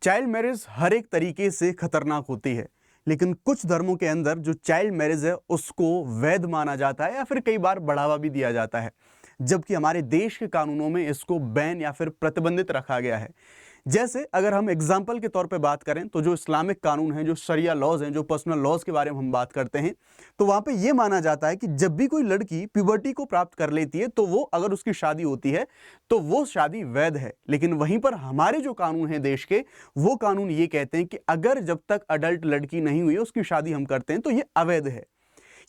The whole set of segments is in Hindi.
चाइल्ड मैरिज हर एक तरीके से खतरनाक होती है, लेकिन कुछ धर्मों के अंदर जो चाइल्ड मैरिज है उसको वैध माना जाता है या फिर कई बार बढ़ावा भी दिया जाता है, जबकि हमारे देश के कानूनों में इसको बैन या फिर प्रतिबंधित रखा गया है। जैसे अगर हम एग्जाम्पल के तौर पे बात करें तो जो इस्लामिक कानून है, जो शरिया लॉज हैं, जो पर्सनल लॉज के बारे में हम बात करते हैं, तो वहाँ पे ये माना जाता है कि जब भी कोई लड़की प्यूबर्टी को प्राप्त कर लेती है तो वो अगर उसकी शादी होती है तो वो शादी वैध है। लेकिन वहीं पर हमारे जो कानून हैं देश के, वो कानून ये कहते हैं कि अगर जब तक अडल्ट लड़की नहीं हुई है उसकी शादी हम करते हैं तो ये अवैध है।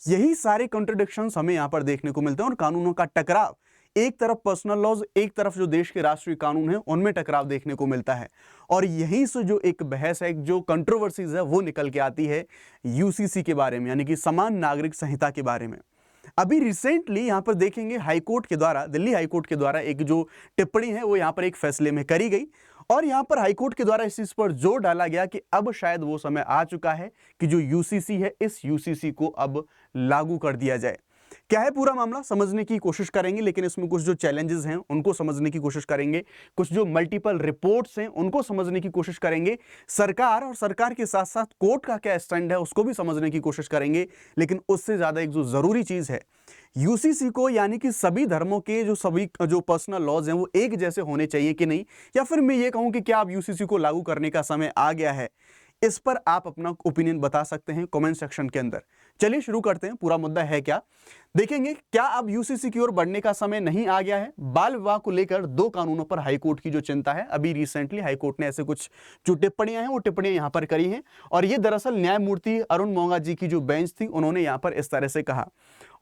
यही सारे कॉन्ट्रडिक्शंस हमें यहाँ पर देखने को मिलते हैं और कानूनों का टकराव, एक तरफ पर्सनल लॉज, एक तरफ जो देश के राष्ट्रीय कानून है उनमें टकराव देखने को मिलता है। और यहीं से जो एक बहस है, जो कंट्रोवर्सीज है, वो निकल के आती है यूसीसी के बारे में, यानी कि समान नागरिक संहिता के बारे में। अभी रिसेंटली यहाँ पर देखेंगे हाईकोर्ट के द्वारा, दिल्ली हाईकोर्ट के द्वारा एक जो टिप्पणी है वो यहाँ पर एक फैसले में करी गई और यहाँ पर हाईकोर्ट के द्वारा इस चीज पर जोर डाला गया कि अब शायद वो समय आ चुका है कि जो यूसीसी है, इस यूसीसी को अब लागू कर दिया जाए। क्या है पूरा मामला, समझने की कोशिश करेंगे, लेकिन इसमें कुछ जो चैलेंजेस हैं उनको समझने की कोशिश करेंगे, कुछ जो मल्टीपल रिपोर्ट्स हैं उनको समझने की कोशिश करेंगे, सरकार और सरकार के साथ साथ कोर्ट का क्या स्टैंड है उसको भी समझने की कोशिश करेंगे। लेकिन उससे ज्यादा एक जो जरूरी चीज है, यूसीसी को, यानी कि सभी धर्मों के सभी जो पर्सनल लॉज हैं वो एक जैसे होने चाहिए कि नहीं, या फिर मैं ये कहूं कि क्या अब यूसीसी को लागू करने का समय आ गया है, इस पर आप अपना ओपिनियन बता सकते हैं कमेंट सेक्शन के अंदर। चलिए शुरू करते हैं, पूरा मुद्दा है क्या देखेंगे। क्या अब यूसीसी की ओर बढ़ने का समय नहीं आ गया है? बाल विवाह को लेकर दो कानूनों पर हाईकोर्ट की जो चिंता है, अभी रिसेंटली हाईकोर्ट ने ऐसे कुछ जो टिप्पणियां हैं वो टिप्पणियां यहां पर करी हैं और ये दरअसल न्यायमूर्ति अरुण मोंगा जी की जो बेंच थी उन्होंने यहां पर इस तरह से कहा।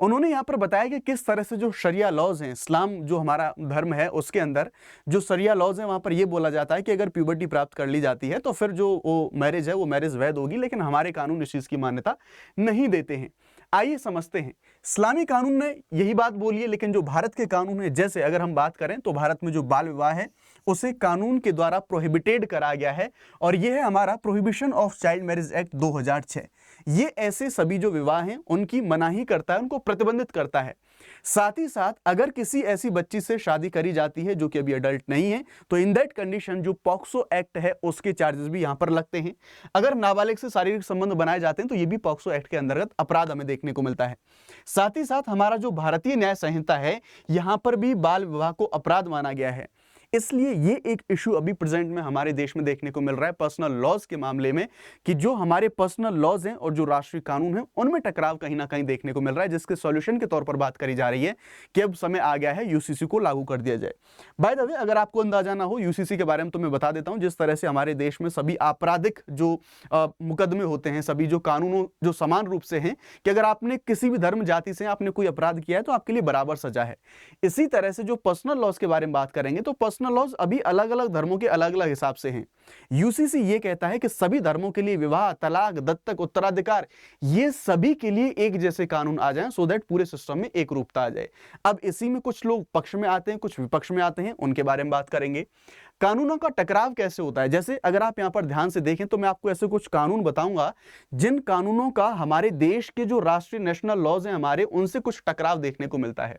उन्होंने यहां पर बताया कि किस तरह से जो शरिया लॉज हैं, इस्लाम जो हमारा धर्म है उसके अंदर जो शरिया लॉज हैं वहां पर यह बोला जाता है कि अगर प्यूबर्टी प्राप्त कर ली जाती है तो फिर जो वो मैरिज है वो मैरिज वैध होगी, लेकिन हमारे कानून इस चीज की मान्यता नहीं देते हैं। आइए समझते हैं, इस्लामी कानून ने यही बात बोली है, लेकिन जो भारत के कानून है, जैसे अगर हम बात करें तो भारत में जो बाल विवाह है उसे कानून के द्वारा प्रोहिबिटेड करा गया है और यह है हमारा prohibition of child marriage act 2006। ये ऐसे सभी जो विवाह हैं उनकी मनाही करता है, उनको प्रतिबंधित करता है। साथ ही साथ अगर किसी ऐसी बच्ची से शादी करी जाती है जो कि अभी अडल्ट नहीं है तो इन दैट कंडीशन जो पॉक्सो एक्ट है उसके चार्जेस भी यहां पर लगते हैं। अगर नाबालिग से शारीरिक संबंध बनाए जाते हैं तो ये भी पॉक्सो एक्ट के अंतर्गत अपराध हमें देखने को मिलता है। साथ ही साथ हमारा जो भारतीय न्याय संहिता है यहां पर भी बाल विवाह को अपराध माना गया है। इसलिए ये एक इशू अभी प्रेजेंट में हमारे देश में देखने को मिल रहा है पर्सनल लॉज के मामले में, कि जो हमारे पर्सनल लॉज हैं और जो राष्ट्रीय कानून हैं उनमें टकराव कहीं ना कहीं देखने को मिल रहा है, जिसके सॉल्यूशन के तौर पर बात करी जा रही है कि अब समय आ गया है यूसीसी को लागू कर दिया जाए। बाय द वे, अगर आपको अंदाजा ना हो यूसीसी के बारे में तो मैं बता देता हूं, जिस तरह से हमारे देश में सभी आपराधिक जो मुकदमे होते हैं, सभी जो कानूनों जो समान रूप से हैं कि अगर आपने किसी भी धर्म जाति से आपने कोई अपराध किया है तो आपके लिए बराबर सजा है। इसी तरह से जो पर्सनल लॉज के बारे में बात करेंगे तो पर्सनल लॉज अभी अलग अलग धर्मों के अलग अलग हिसाब से हैं। यूसीसी ये कहता है कि सभी धर्मों के लिए विवाह, तलाक, दत्तक, उत्तराधिकार, ये सभी के लिए एक जैसे कानून आ जाएं सो दैट पूरे सिस्टम में एक रूपता आ जाए। अब इसी में कुछ लोग पक्ष में आते हैं, कुछ विपक्ष में आते हैं, उनके बारे में बात करेंगे। कानूनों का टकराव कैसे होता है, जैसे अगर आप यहां पर ध्यान से देखें तो मैं आपको ऐसे कुछ कानून बताऊंगा जिन कानूनों का हमारे देश के जो राष्ट्रीय नेशनल लॉज हैं हमारे, उनसे कुछ टकराव देखने को मिलता है।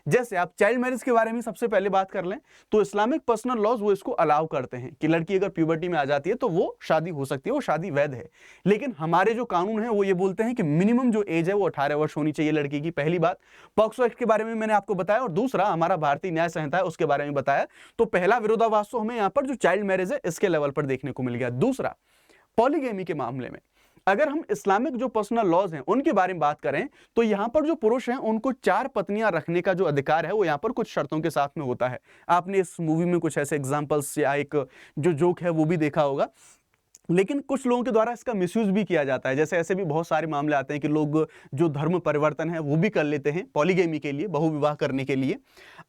जैसे आप चाइल्ड मैरिज के बारे में सबसे पहले बात कर लें तो इस्लामिक पर्सनल लॉज वो इसको अलाउ करते हैं कि लड़की अगर प्यूबर्टी में आ जाती है तो वो शादी हो सकती है, वो शादी वैध है। लेकिन हमारे जो कानून है वो ये बोलते हैं कि मिनिमम जो एज है वो 18 वर्ष होनी चाहिए लड़की की। पहली बात, पॉक्सो एक्ट के बारे में मैंने आपको बताया, और दूसरा हमारा भारतीय न्याय संहिता है उसके बारे में बताया। तो पहला विरोधाभास तो हमें यहाँ पर जो चाइल्ड मैरिज है इसके लेवल पर देखने को मिल गया। दूसरा, पॉलीगैमी के मामले में अगर हम इस्लामिक जो पर्सनल लॉज हैं उनके बारे में बात करें तो यहां पर जो पुरुष हैं उनको 4 पत्नियां रखने का जो अधिकार है वो यहां पर कुछ शर्तों के साथ में होता है। आपने इस मूवी में कुछ ऐसे एग्जांपल्स या एक जो जोक है वो भी देखा होगा, लेकिन कुछ लोगों के द्वारा इसका मिसयूज भी किया जाता है। जैसे ऐसे भी बहुत सारे मामले आते हैं कि लोग जो धर्म परिवर्तन है वो भी कर लेते हैं पॉलीगेमी के लिए, बहुविवाह करने के लिए।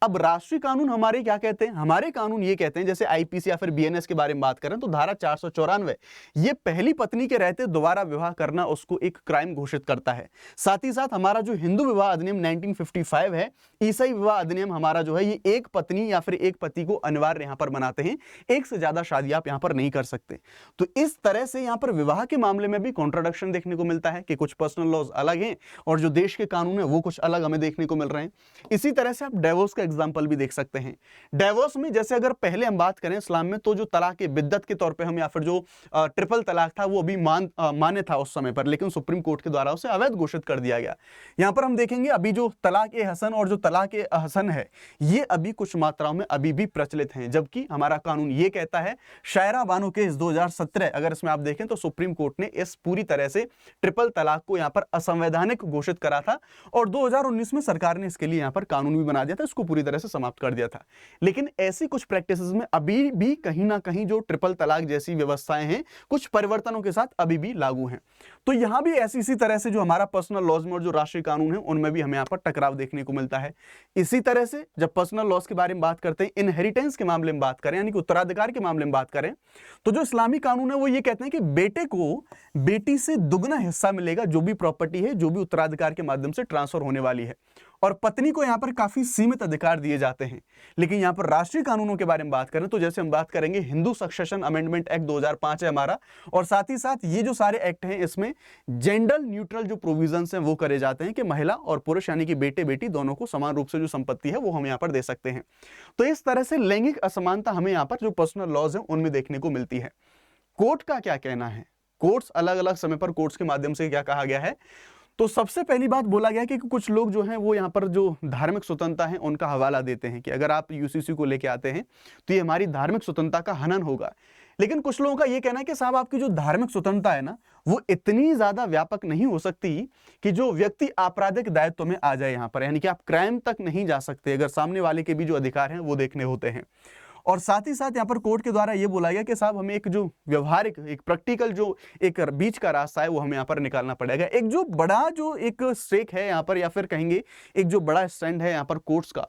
अब राष्ट्रीय कानून हमारे क्या कहते हैं, हमारे कानून ये कहते हैं, जैसे आईपीसी या फिर बीएनएस के बारे में बात करें तो धारा 494 ये पहली पत्नी के रहते दोबारा विवाह करना उसको एक क्राइम घोषित करता है। साथ ही साथ हमारा जो हिंदू विवाह अधिनियम 1955 है, ईसाई विवाह अधिनियम हमारा जो है ये एक पत्नी या फिर एक पति को अनिवार्य यहां पर बनाते हैं, एक से ज्यादा शादी आप यहां पर नहीं कर सकते। तो इस तरह से यहाँ पर विवाह के मामले में भी कॉन्ट्राडिक्शन देखने को मिलता है कि कुछ पर्सनल लॉज अलग हैं और जो देश के कानून है वो कुछ अलग हमें देखने को मिल रहे हैं। इसी तरह से आप डिवोर्स का एग्जांपल भी देख सकते हैं। डिवोर्स में जैसे अगर पहले हम बात करें इस्लाम में, तो जो तलाक ए बिद्दत के तौर पे हम या फिर जो ट्रिपल तलाक था वो अभी मान्य था उस समय पर, लेकिन सुप्रीम कोर्ट के द्वारा उसे अवैध घोषित कर दिया गया। यहाँ पर हम देखेंगे अभी जो तलाक ए हसन और जो तलाक ए हसन है ये अभी कुछ मात्राओं में अभी भी प्रचलित हैं, जबकि हमारा कानून ये कहता है, शायरा बानो केस 2017 अगर इसमें आप देखें तो सुप्रीम कोर्ट ने इस पूरी तरह से ट्रिपल तलाक को यहाँ पर असंवैधानिक घोषित करा था और 2019 में सरकार ने इसके लिए यहाँ पर कानून भी बना दिया था, इसको पूरी तरह से समाप्त कर दिया था। लेकिन ऐसी कुछ प्रैक्टिसेस में अभी भी कहीं ना कहीं जो ट्रिपल तलाक जैसी व्यवस्थाएं हैं कुछ परिवर्तनों के साथ अभी भी लागू हैं। तो यहां भी ऐसी इसी तरह से जो हमारा पर्सनल लॉज में और जो राष्ट्रीय कानून है उनमें भी हमें यहाँ पर टकराव देखने को मिलता है। इसी तरह से जब पर्सनल लॉज के बारे में बात करते हैं, इनहेरिटेंस के मामले में बात करें यानी कि उत्तराधिकार के मामले में बात करें, तो जो इस्लामी कानून है वो ये कहते हैं कि बेटे को बेटी से दुगना हिस्सा मिलेगा, जो भी प्रॉपर्टी है जो भी उत्तराधिकार के माध्यम से ट्रांसफर होने वाली है, और पत्नी को यहां पर काफी सीमित अधिकार दिए जाते हैं। लेकिन यहां पर राष्ट्रीय कानूनों के बारे में बात करें तो जैसे हम बात करेंगे हिंदू सक्सेशन अमेंडमेंट एक्ट 2005 है हमारा, और साथ ही साथ ये जो सारे एक्ट हैं इसमें जेंडर न्यूट्रल जो प्रोविजंस हैं वो करे जाते हैं कि महिला और पुरुष यानी कि बेटे बेटी दोनों को समान रूप से जो संपत्ति है वो हम यहाँ पर दे सकते हैं। तो इस तरह से लैंगिक असमानता हमें यहाँ पर जो पर्सनल लॉज है उनमें देखने को मिलती है। कोर्ट का क्या कहना है, कोर्ट्स अलग अलग समय पर कोर्ट्स के माध्यम से क्या कहा गया है, तो सबसे पहली बात बोला गया कि कुछ लोग जो हैं वो यहाँ पर जो धार्मिक स्वतंत्रता है उनका हवाला देते हैं कि अगर आप यूसीसी को लेके आते हैं तो ये हमारी धार्मिक स्वतंत्रता का हनन होगा। लेकिन कुछ लोगों का ये कहना है कि साहब आपकी जो धार्मिक स्वतंत्रता है ना वो इतनी ज्यादा व्यापक नहीं हो सकती कि जो व्यक्ति आपराधिक दायित्व में आ जाए यहाँ पर, यानी कि आप क्राइम तक नहीं जा सकते अगर सामने वाले के भी जो अधिकार हैं वो देखने होते हैं। और साथ ही साथ यहाँ पर कोर्ट के द्वारा ये बोला गया कि साहब हमें एक जो व्यवहारिक एक प्रैक्टिकल जो एक बीच का रास्ता है वो हमें यहाँ पर निकालना पड़ेगा। एक जो बड़ा जो एक स्टेक है यहाँ पर, या फिर कहेंगे एक जो बड़ा स्टैंड है यहाँ पर कोर्ट्स का,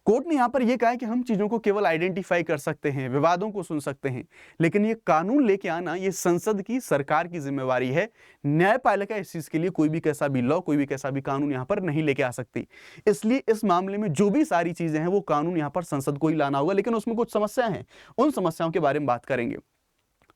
कोर्ट ने यहाँ पर यह कहा है कि हम चीजों को केवल आइडेंटिफाई कर सकते हैं, विवादों को सुन सकते हैं, लेकिन ये कानून लेके आना ये संसद की सरकार की जिम्मेवारी है। न्यायपालिका इस चीज के लिए कोई भी कैसा भी लॉ कोई भी कैसा भी कानून यहाँ पर नहीं लेके आ सकती। इसलिए इस मामले में जो भी सारी चीजें हैं वो कानून यहाँ पर संसद को ही लाना होगा। लेकिन उसमें कुछ समस्याएं हैं, उन समस्याओं के बारे में बात करेंगे।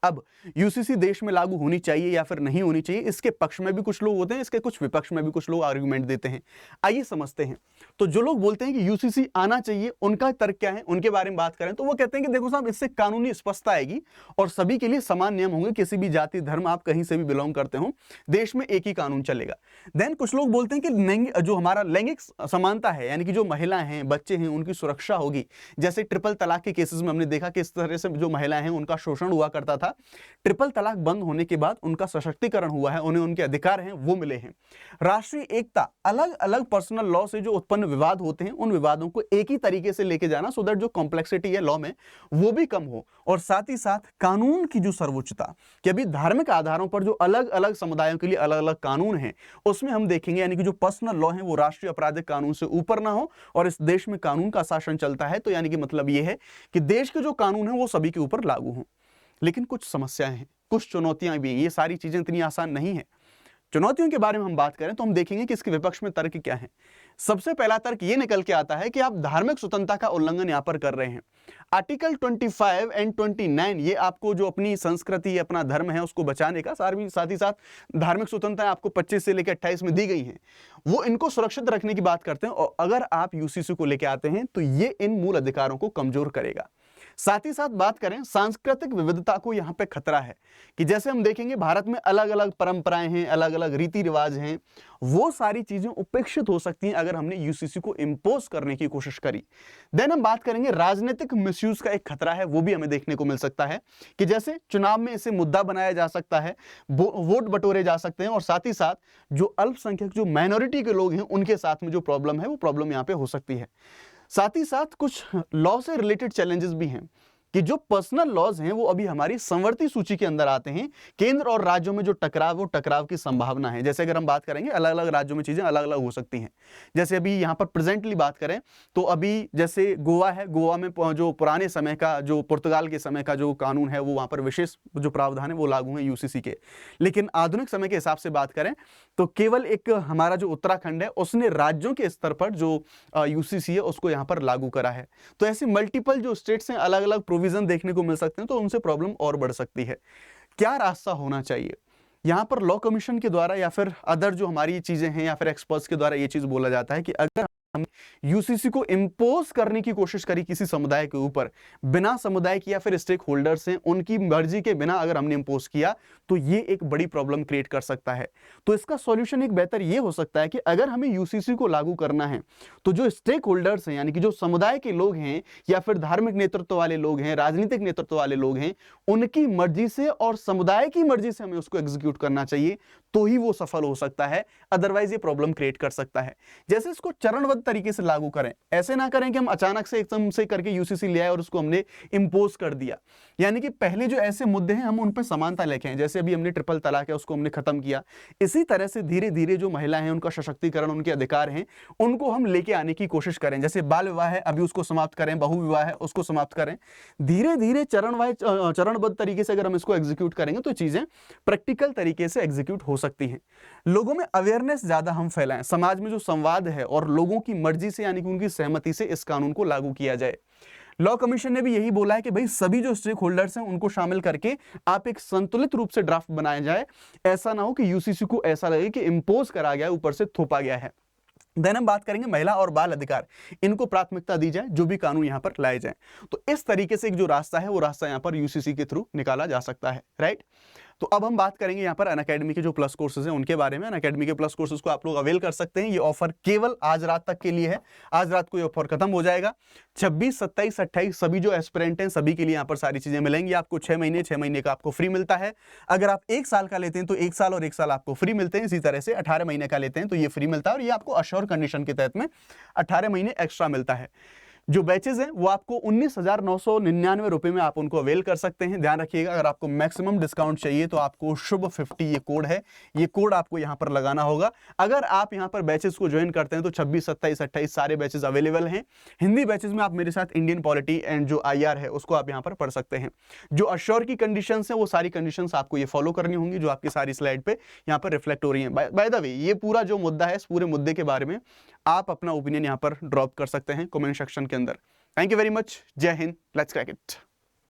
अब यूसीसी देश में लागू होनी चाहिए या फिर नहीं होनी चाहिए, इसके पक्ष में भी कुछ लोग होते हैं, इसके कुछ विपक्ष में भी कुछ लोग आर्गुमेंट देते हैं। आइए समझते हैं। तो जो लोग बोलते हैं कि यूसीसी आना चाहिए उनका तर्क क्या है, उनके बारे में बात करें तो वो कहते हैं कि देखो साहब इससे कानूनी स्पष्टता आएगी और सभी के लिए समान नियम होंगे, किसी भी जाति धर्म आप कहीं से भी बिलोंग करते हो देश में एक ही कानून चलेगा। देन कुछ लोग बोलते हैं कि जो हमारा लैंगिक समानता है यानी कि जो महिलाएं हैं बच्चे हैं उनकी सुरक्षा होगी। जैसे ट्रिपल तलाक के केसेस में हमने देखा कि इस तरह से जो महिलाएं हैं उनका शोषण हुआ करता था, ट्रिपल तलाक बंद होने के बाद उनका सशक्तिकरण हुआ है, उन्हें उनके अधिकार हैं वो मिले हैं। राष्ट्रीय एकता, अलग अलग पर्सनल लॉ से जो उत्पन्न विवाद होते हैं उन विवादों को एक ही तरीके से लेके जाना, सो दैट जो कॉम्प्लेक्सिटी है लॉ में वो भी कम हो। और साथ ही साथ कानून की जो सर्वोच्चता, कि अभी धार्मिक आधारों पर जो अलग अलग समुदायों के लिए अलग अलग कानून हैं उसमें हम देखेंगे यानी कि जो पर्सनल लॉ है वो राष्ट्रीय आपराधिक कानून से ऊपर ना हो और इस देश में कानून का शासन चलता है। तो यानी कि मतलब ये है कि देश के जो कानून है वो सभी के ऊपर लागू हों। लेकिन कुछ समस्याएं हैं, कुछ चुनौतियां भी हैं, ये सारी चीजें इतनी आसान नहीं है। चुनौतियों के बारे में हम बात करें तो हम देखेंगे कि इसके विपक्ष में तर्क क्या है। सबसे पहला तर्क ये निकल के आता है कि आप धार्मिक स्वतंत्रता का उल्लंघन यहां पर कर रहे हैं। आर्टिकल 25 एंड 29 ये आपको जो अपनी संस्कृति अपना धर्म है उसको बचाने का, साथ ही साथ धार्मिक स्वतंत्रता आपको 25 से लेकर 28 में दी गई है, वो इनको सुरक्षित रखने की बात करते हैं। और अगर आप यूसीसी को लेकर आते हैं तो ये इन मूल अधिकारों को कमजोर करेगा। साथ ही साथ बात करें सांस्कृतिक विविधता को यहाँ पे खतरा है कि जैसे हम देखेंगे भारत में अलग अलग परंपराएं हैं, अलग अलग रीति रिवाज हैं, वो सारी चीजें उपेक्षित हो सकती हैं अगर हमने यूसीसी को इंपोज करने की कोशिश करी। देन हम बात करेंगे राजनीतिक मिसयूज का एक खतरा है, वो भी हमें देखने को मिल सकता है कि जैसे चुनाव में इसे मुद्दा बनाया जा सकता है, वोट बटोरे जा सकते हैं और साथ ही साथ जो अल्पसंख्यक जो माइनॉरिटी के लोग हैं उनके साथ में जो प्रॉब्लम है वो प्रॉब्लम यहाँ पे हो सकती है। साथ ही साथ कुछ लॉ से रिलेटेड चैलेंजेस भी हैं कि जो पर्सनल लॉज हैं वो अभी हमारी संवर्ती सूची के अंदर आते हैं। केंद्र और राज्यों में जो टकराव की संभावना है। जैसे अगर हम बात करेंगे अलग अलग राज्यों में चीजें अलग अलग हो सकती हैं। जैसे अभी यहाँ पर प्रेजेंटली बात करें तो अभी जैसे गोवा है, गोवा में जो पुराने समय का जो पुर्तगाल के समय का जो कानून है वो वहाँ पर विशेष जो प्रावधान है वो लागू है यूसीसी के। लेकिन आधुनिक समय के हिसाब से बात करें तो केवल एक हमारा जो उत्तराखंड है उसने राज्यों के स्तर पर जो यूसीसी है उसको यहाँ पर लागू करा है। तो ऐसे मल्टीपल जो स्टेट्स हैं अलग अलग प्रोविजन देखने को मिल सकते हैं, तो उनसे प्रॉब्लम और बढ़ सकती है। क्या रास्ता होना चाहिए। यहाँ पर लॉ कमीशन के द्वारा या फिर अदर जो हमारी चीजें हैं या फिर एक्सपर्ट्स के द्वारा ये चीज बोला जाता है कि अगर हम यूसीसी को इम्पोज करने की कोशिश करी किसी समुदाय के ऊपर, बिना समुदाय की या फिर स्टेक होल्डर्स हैं उनकी मर्जी के बिना अगर हमने इम्पोज किया, तो ये एक बड़ी प्रॉब्लम क्रिएट कर सकता है। तो इसका सॉल्यूशन एक बेहतर ये हो सकता है कि अगर हमें यूसीसी को लागू करना है तो जो स्टेक होल्डर्स हैं यानी कि जो समुदाय के लोग हैं या फिर धार्मिक नेतृत्व वाले लोग हैं, राजनीतिक नेतृत्व वाले लोग हैं, उनकी मर्जी से और समुदाय की मर्जी से हमें उसको एग्जीक्यूट करना चाहिए, तो ही वो सफल हो सकता है। अदरवाइज ये प्रॉब्लम क्रिएट कर सकता है। जैसे इसको चरणबद्ध तरीके से लागू करें, ऐसे ना करें कि हम अचानक से एकदम से करके यूसीसी ले आए और उसको हमने इंपोज कर दिया। यानी कि पहले जो ऐसे मुद्दे हैं हम उन पर समानता लेके आए, जैसे अभी हमने ट्रिपल तलाक है उसको हमने खत्म किया, इसी तरह से धीरे धीरे जो महिलाएं हैं उनका सशक्तिकरण, उनके अधिकार हैं, उनको हम लेके आने की कोशिश करें। जैसे बाल विवाह है अभी उसको समाप्त करें, बहु विवाह है उसको समाप्त करें। धीरे धीरे चरणबद्ध तरीके से अगर हम इसको एग्जीक्यूट करेंगे तो चीजें प्रैक्टिकल तरीके से एग्जीक्यूट हो सकती हैं। लोगों में अवेयरनेस ज्यादा हम फैलाएं, समाज में जो संवाद है और लोगों की मर्जी से यानी कि उनकी सहमति से इस कानून को लागू किया जाए। लॉ कमीशन ने भी यही बोला है कि भाई सभी जो स्टेक होल्डर्स हैं उनको शामिल करके आप एक संतुलित रूप से ड्राफ्ट बनाया जाए। ऐसा ना हो कि यूसीसी को ऐसा लगे कि इंपोज करा गया, ऊपर से थोपा गया है। देन हम बात करेंगे महिला और बाल अधिकार, इनको प्राथमिकता दी जाए जो भी कानून यहां पर लाए जाए। तो इस तरीके से एक जो रास्ता है वो रास्ता यहां पर यूसीसी के थ्रू निकाला जा सकता है, राइट। तो अब हम बात करेंगे यहाँ पर अनअकैडमी के जो प्लस कोर्सेज हैं उनके बारे में। अनअकैडमी के प्लस कोर्सेज को आप लोग अवेल कर सकते हैं। ये ऑफर केवल आज रात तक के लिए है, आज रात को ये ऑफर खत्म हो जाएगा। 26, 27, 28 सभी जो एस्पिरेंट हैं सभी के लिए यहाँ पर सारी चीजें मिलेंगी। आपको 6 महीने का आपको फ्री मिलता है। अगर आप 1 साल का लेते हैं तो 1 साल और 1 साल आपको फ्री मिलते हैं। इसी तरह से 18 महीने का लेते हैं तो ये फ्री मिलता है और ये आपको अश्योर कंडीशन के तहत में 18 महीने एक्स्ट्रा मिलता है। जो बैचेस हैं वो आपको 19,999 रुपए में आप उनको अवेल कर सकते हैं। ध्यान रखिएगा, अगर आपको मैक्सिमम डिस्काउंट चाहिए तो आपको शुभ 50 ये कोड है, ये कोड आपको यहां पर लगाना होगा। अगर आप यहां पर बैचेस को ज्वाइन करते हैं तो 26, 27, 28 सारे बैचेस अवेलेबल हैं। हिंदी बैचेस में आप मेरे साथ इंडियन पॉलिटी एंड जो IR है उसको आप यहां पर पढ़ सकते हैं। जो अश्योर की कंडीशंस हैं वो सारी कंडीशंस आपको ये फॉलो करनी होंगी जो आपकी सारी स्लाइड पे यहाँ पर रिफ्लेक्ट हो रही है। बाय द वे ये पूरा जो मुद्दा है, इस पूरे मुद्दे के बारे में आप अपना ओपिनियन यहाँ पर ड्रॉप कर सकते हैं कमेंट सेक्शन के अंदर। Thank you very much. जय हिंद, लेट्स क्रैक इट।